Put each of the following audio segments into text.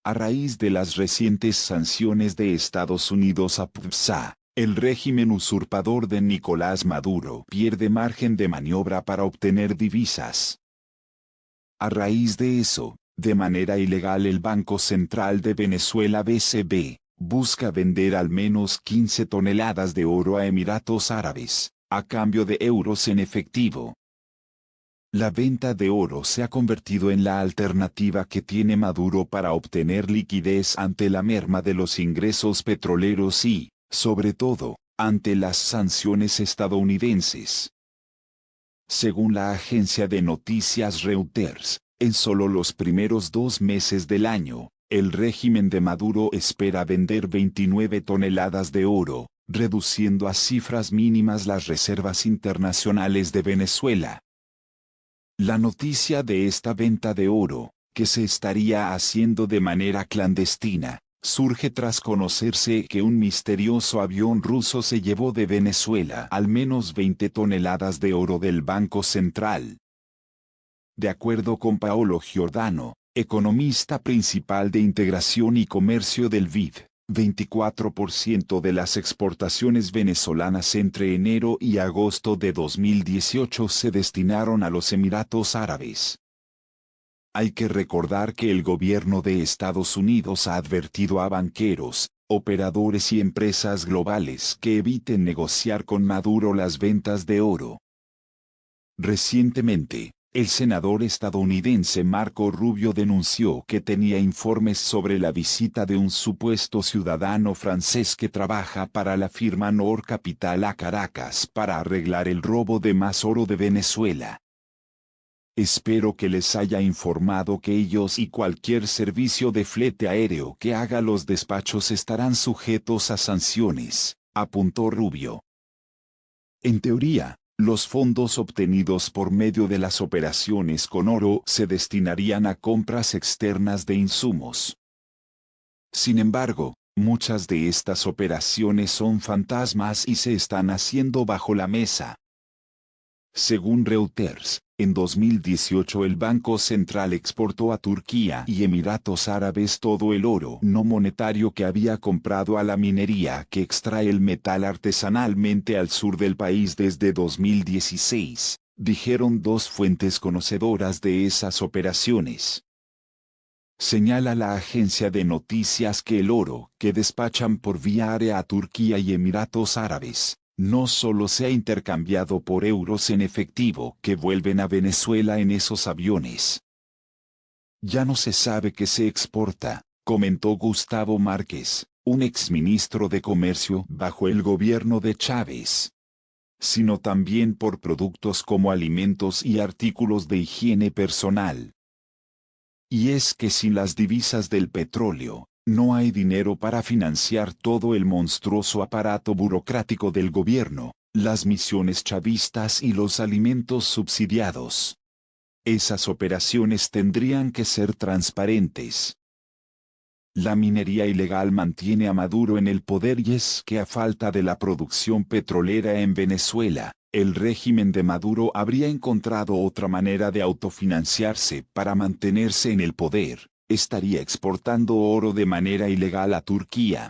A raíz de las recientes sanciones de Estados Unidos a PDVSA, el régimen usurpador de Nicolás Maduro pierde margen de maniobra para obtener divisas. A raíz de eso, de manera ilegal el Banco Central de Venezuela BCV, busca vender al menos 15 toneladas de oro a Emiratos Árabes, a cambio de euros en efectivo. La venta de oro se ha convertido en la alternativa que tiene Maduro para obtener liquidez ante la merma de los ingresos petroleros y, sobre todo, ante las sanciones estadounidenses. Según la agencia de noticias Reuters, en solo los primeros 2 meses del año, el régimen de Maduro espera vender 29 toneladas de oro, reduciendo a cifras mínimas las reservas internacionales de Venezuela. La noticia de esta venta de oro, que se estaría haciendo de manera clandestina, surge tras conocerse que un misterioso avión ruso se llevó de Venezuela al menos 20 toneladas de oro del Banco Central. De acuerdo con Paolo Giordano, economista principal de Integración y Comercio del BID, 24% de las exportaciones venezolanas entre enero y agosto de 2018 se destinaron a los Emiratos Árabes. Hay que recordar que el gobierno de Estados Unidos ha advertido a banqueros, operadores y empresas globales que eviten negociar con Maduro las ventas de oro. Recientemente, el senador estadounidense Marco Rubio denunció que tenía informes sobre la visita de un supuesto ciudadano francés que trabaja para la firma Nor Capital a Caracas para arreglar el robo de más oro de Venezuela. Espero que les haya informado que ellos y cualquier servicio de flete aéreo que haga los despachos estarán sujetos a sanciones, apuntó Rubio. En teoría, los fondos obtenidos por medio de las operaciones con oro se destinarían a compras externas de insumos. Sin embargo, muchas de estas operaciones son fantasmas y se están haciendo bajo la mesa. Según Reuters, en 2018 el Banco Central exportó a Turquía y Emiratos Árabes todo el oro no monetario que había comprado a la minería que extrae el metal artesanalmente al sur del país desde 2016, dijeron 2 fuentes conocedoras de esas operaciones. Señala la agencia de noticias que el oro que despachan por vía aérea a Turquía y Emiratos Árabes no solo se ha intercambiado por euros en efectivo que vuelven a Venezuela en esos aviones. Ya no se sabe qué se exporta, comentó Gustavo Márquez, un exministro de Comercio bajo el gobierno de Chávez, sino también por productos como alimentos y artículos de higiene personal. Y es que sin las divisas del petróleo, no hay dinero para financiar todo el monstruoso aparato burocrático del gobierno, las misiones chavistas y los alimentos subsidiados. Esas operaciones tendrían que ser transparentes. La minería ilegal mantiene a Maduro en el poder y es que a falta de la producción petrolera en Venezuela, el régimen de Maduro habría encontrado otra manera de autofinanciarse para mantenerse en el poder. Estaría exportando oro de manera ilegal a Turquía.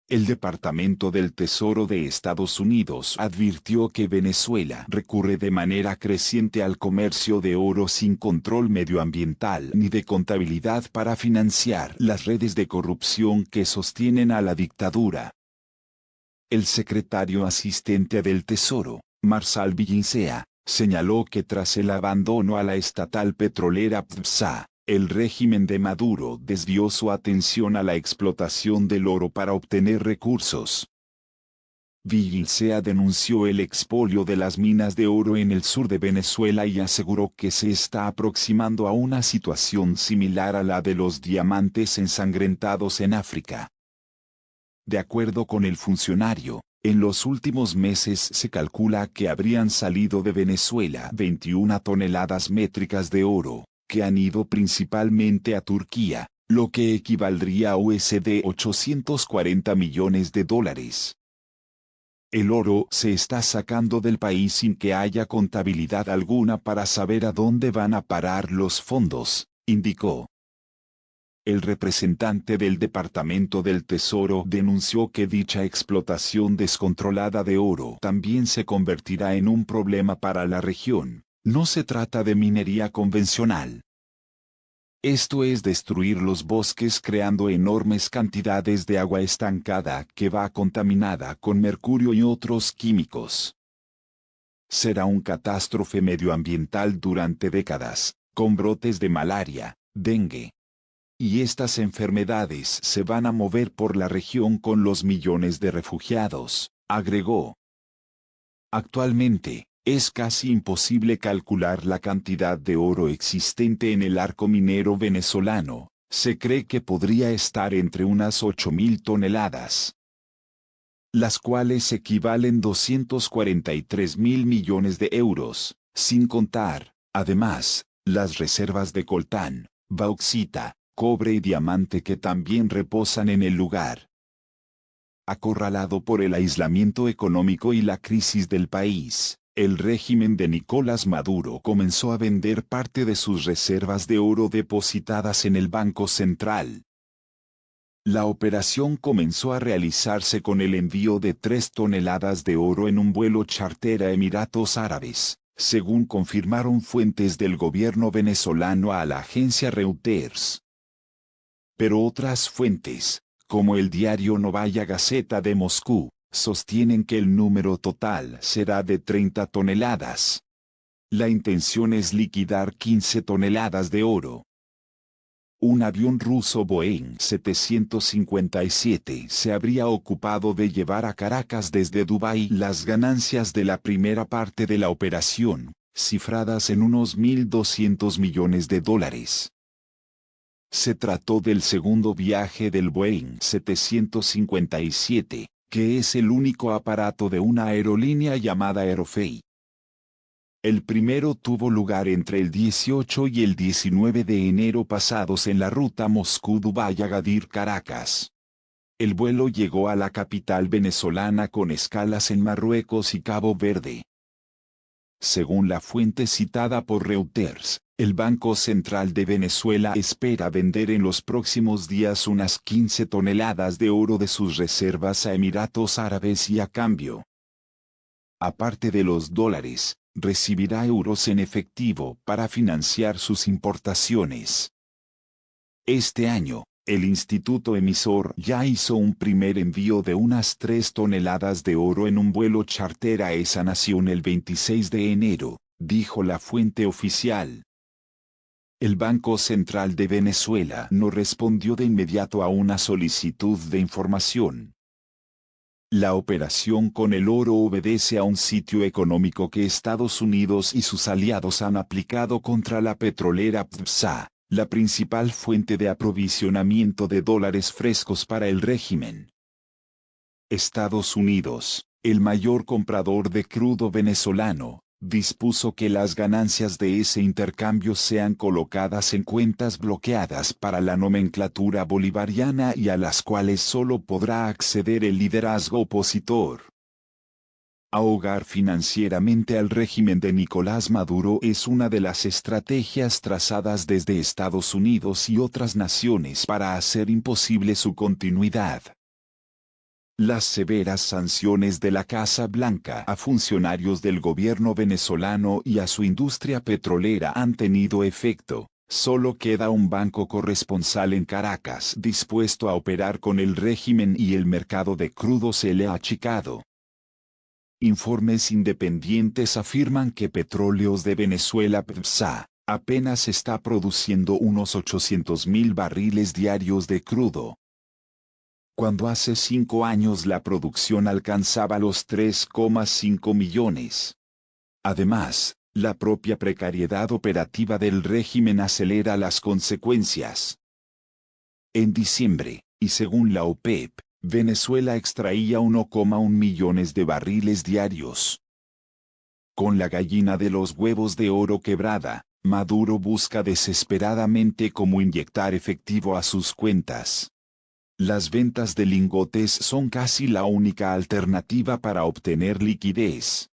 El Departamento del Tesoro de Estados Unidos advirtió que Venezuela recurre de manera creciente al comercio de oro sin control medioambiental ni de contabilidad para financiar las redes de corrupción que sostienen a la dictadura. El secretario asistente del Tesoro, Marsal Villincea, señaló que tras el abandono a la estatal petrolera PDVSA, el régimen de Maduro desvió su atención a la explotación del oro para obtener recursos. Villincea denunció el expolio de las minas de oro en el sur de Venezuela y aseguró que se está aproximando a una situación similar a la de los diamantes ensangrentados en África. De acuerdo con el funcionario, en los últimos meses se calcula que habrían salido de Venezuela 21 toneladas métricas de oro, que han ido principalmente a Turquía, lo que equivaldría a $840 millones. El oro se está sacando del país sin que haya contabilidad alguna para saber a dónde van a parar los fondos, indicó. el representante del Departamento del Tesoro denunció que dicha explotación descontrolada de oro también se convertirá en un problema para la región. No se trata de minería convencional. Esto es destruir los bosques creando enormes cantidades de agua estancada que va contaminada con mercurio y otros químicos. Será un catástrofe medioambiental durante décadas, con brotes de malaria, dengue. Y estas enfermedades se van a mover por la región con los millones de refugiados, agregó. Actualmente, es casi imposible calcular la cantidad de oro existente en el arco minero venezolano. Se cree que podría estar entre unas 8.000 toneladas, las cuales equivalen 243.000 millones de euros, sin contar, además, las reservas de coltán, bauxita, cobre y diamante que también reposan en el lugar. Acorralado por el aislamiento económico y la crisis del país, el régimen de Nicolás Maduro comenzó a vender parte de sus reservas de oro depositadas en el Banco Central. La operación comenzó a realizarse con el envío de 3 toneladas de oro en un vuelo charter a Emiratos Árabes, según confirmaron fuentes del gobierno venezolano a la agencia Reuters. Pero otras fuentes, como el diario Novaya Gazeta de Moscú, sostienen que el número total será de 30 toneladas. La intención es liquidar 15 toneladas de oro. Un avión ruso Boeing 757 se habría ocupado de llevar a Caracas desde Dubái las ganancias de la primera parte de la operación, cifradas en unos 1.200 millones de dólares. Se trató del segundo viaje del Boeing 757, que es el único aparato de una aerolínea llamada Aeroflot. El primero tuvo lugar entre el 18 y el 19 de enero pasados en la ruta Moscú-Dubái-Agadir-Caracas. El vuelo llegó a la capital venezolana con escalas en Marruecos y Cabo Verde. Según la fuente citada por Reuters, el Banco Central de Venezuela espera vender en los próximos días unas 15 toneladas de oro de sus reservas a Emiratos Árabes y a cambio, aparte de los dólares, recibirá euros en efectivo para financiar sus importaciones. Este año, el instituto emisor ya hizo un primer envío de unas 3 toneladas de oro en un vuelo charter a esa nación el 26 de enero, dijo la fuente oficial. El Banco Central de Venezuela no respondió de inmediato a una solicitud de información. La operación con el oro obedece a un sitio económico que Estados Unidos y sus aliados han aplicado contra la petrolera PDVSA, la principal fuente de aprovisionamiento de dólares frescos para el régimen. Estados Unidos, el mayor comprador de crudo venezolano, dispuso que las ganancias de ese intercambio sean colocadas en cuentas bloqueadas para la nomenclatura bolivariana y a las cuales solo podrá acceder el liderazgo opositor. Ahogar financieramente al régimen de Nicolás Maduro es una de las estrategias trazadas desde Estados Unidos y otras naciones para hacer imposible su continuidad. Las severas sanciones de la Casa Blanca a funcionarios del gobierno venezolano y a su industria petrolera han tenido efecto. Solo queda un banco corresponsal en Caracas dispuesto a operar con el régimen y el mercado de crudo se le ha achicado. Informes independientes afirman que Petróleos de Venezuela PDVSA apenas está produciendo unos 800.000 barriles diarios de crudo, cuando hace 5 años la producción alcanzaba los 3,5 millones. Además, la propia precariedad operativa del régimen acelera las consecuencias. En diciembre, y según la OPEP, Venezuela extraía 1,1 millones de barriles diarios. Con la gallina de los huevos de oro quebrada, Maduro busca desesperadamente cómo inyectar efectivo a sus cuentas. Las ventas de lingotes son casi la única alternativa para obtener liquidez.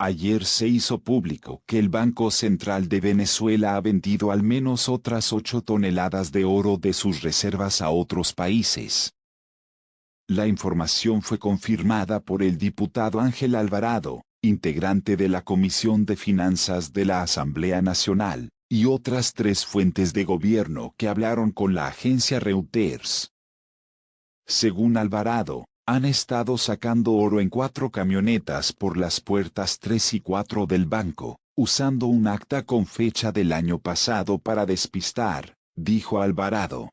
Ayer se hizo público que el Banco Central de Venezuela ha vendido al menos otras 8 toneladas de oro de sus reservas a otros países. La información fue confirmada por el diputado Ángel Alvarado, integrante de la Comisión de Finanzas de la Asamblea Nacional, y otras 3 fuentes de gobierno que hablaron con la agencia Reuters. Según Alvarado, han estado sacando oro en 4 camionetas por las puertas 3 y 4 del banco, usando un acta con fecha del año pasado para despistar, dijo Alvarado.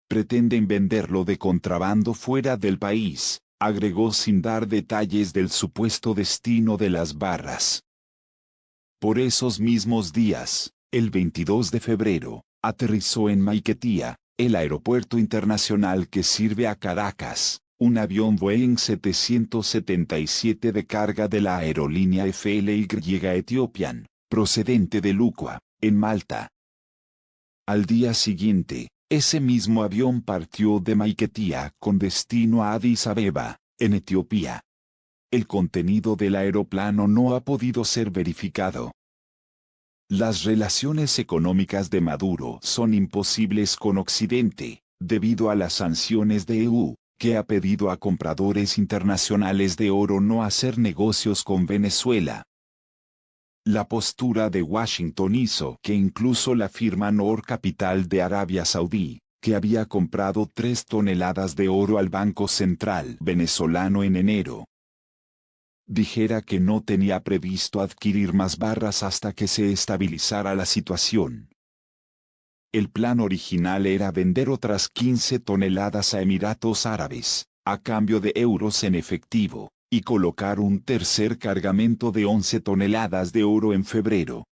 Pretenden venderlo de contrabando fuera del país, agregó sin dar detalles del supuesto destino de las barras. Por esos mismos días, el 22 de febrero, aterrizó en Maiquetía, el aeropuerto internacional que sirve a Caracas, un avión Boeing 777 de carga de la aerolínea FLY Ethiopian, procedente de Lucua, en Malta. Al día siguiente, ese mismo avión partió de Maiquetía con destino a Addis Abeba, en Etiopía. El contenido del aeroplano no ha podido ser verificado. Las relaciones económicas de Maduro son imposibles con Occidente, debido a las sanciones de EU, que ha pedido a compradores internacionales de oro no hacer negocios con Venezuela. La postura de Washington hizo que incluso la firma Noor Capital de Arabia Saudí, que había comprado 3 toneladas de oro al Banco Central venezolano en enero, dijera que no tenía previsto adquirir más barras hasta que se estabilizara la situación. El plan original era vender otras 15 toneladas a Emiratos Árabes, a cambio de euros en efectivo, y colocar un tercer cargamento de 11 toneladas de oro en febrero.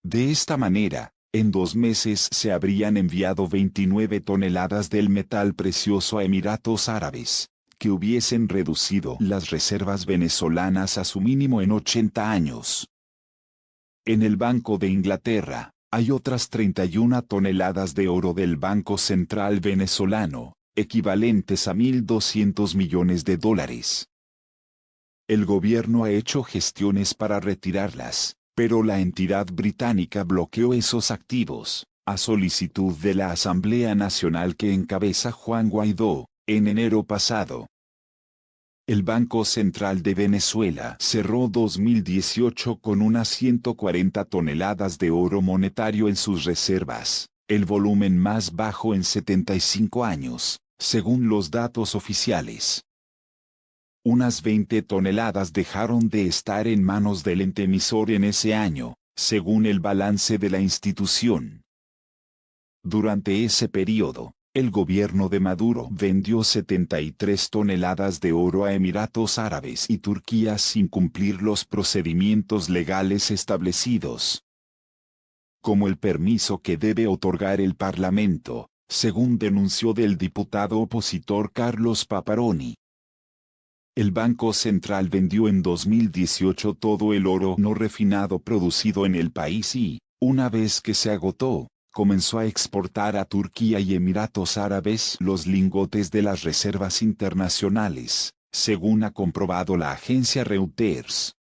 De esta manera, en 2 meses se habrían enviado 29 toneladas del metal precioso a Emiratos Árabes, que hubiesen reducido las reservas venezolanas a su mínimo en 80 años. En el Banco de Inglaterra, hay otras 31 toneladas de oro del Banco Central venezolano, equivalentes a $1.200 millones. El gobierno ha hecho gestiones para retirarlas, pero la entidad británica bloqueó esos activos, a solicitud de la Asamblea Nacional que encabeza Juan Guaidó, en enero pasado. El Banco Central de Venezuela cerró 2018 con unas 140 toneladas de oro monetario en sus reservas, el volumen más bajo en 75 años, según los datos oficiales. Unas 20 toneladas dejaron de estar en manos del ente emisor en ese año, según el balance de la institución. Durante ese periodo, el gobierno de Maduro vendió 73 toneladas de oro a Emiratos Árabes y Turquía sin cumplir los procedimientos legales establecidos, como el permiso que debe otorgar el Parlamento, según denunció del diputado opositor Carlos Paparoni. El Banco Central vendió en 2018 todo el oro no refinado producido en el país y, una vez que se agotó, comenzó a exportar a Turquía y Emiratos Árabes los lingotes de las reservas internacionales, según ha comprobado la agencia Reuters.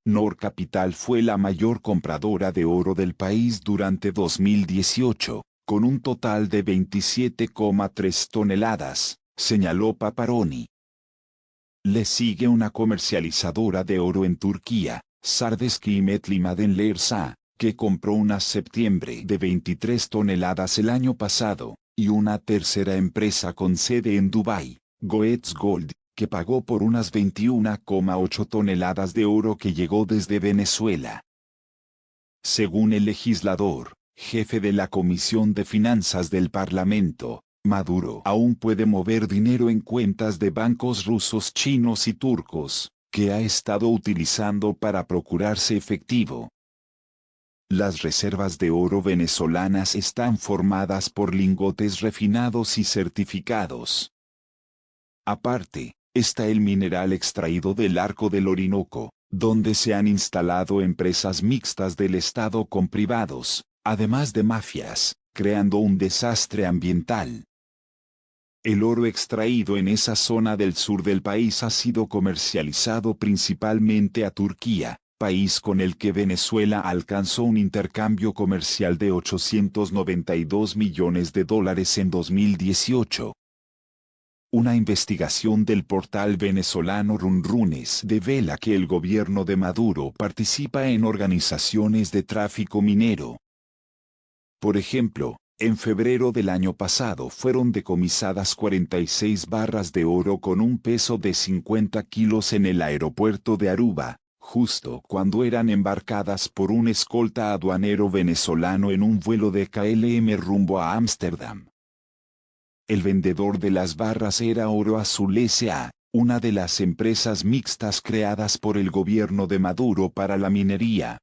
Noor Capital fue la mayor compradora de oro del país durante 2018, con un total de 27,3 toneladas, señaló Paparoni. Le sigue una comercializadora de oro en Turquía, Sardeski Madenler SA, que compró unas septiembre de 23 toneladas el año pasado, y una tercera empresa con sede en Dubái, Goetz Gold, que pagó por unas 21,8 toneladas de oro que llegó desde Venezuela. Según el legislador, jefe de la Comisión de Finanzas del Parlamento, Maduro aún puede mover dinero en cuentas de bancos rusos, chinos y turcos, que ha estado utilizando para procurarse efectivo. Las reservas de oro venezolanas están formadas por lingotes refinados y certificados. Aparte, está el mineral extraído del Arco del Orinoco, donde se han instalado empresas mixtas del Estado con privados, además de mafias, creando un desastre ambiental. El oro extraído en esa zona del sur del país ha sido comercializado principalmente a Turquía, país con el que Venezuela alcanzó un intercambio comercial de $892 millones en 2018. Una investigación del portal venezolano Runrunes devela que el gobierno de Maduro participa en organizaciones de tráfico minero. Por ejemplo, en febrero del año pasado fueron decomisadas 46 barras de oro con un peso de 50 kilos en el aeropuerto de Aruba, justo cuando eran embarcadas por un escolta aduanero venezolano en un vuelo de KLM rumbo a Ámsterdam. El vendedor de las barras era Oro Azul S.A., una de las empresas mixtas creadas por el gobierno de Maduro para la minería.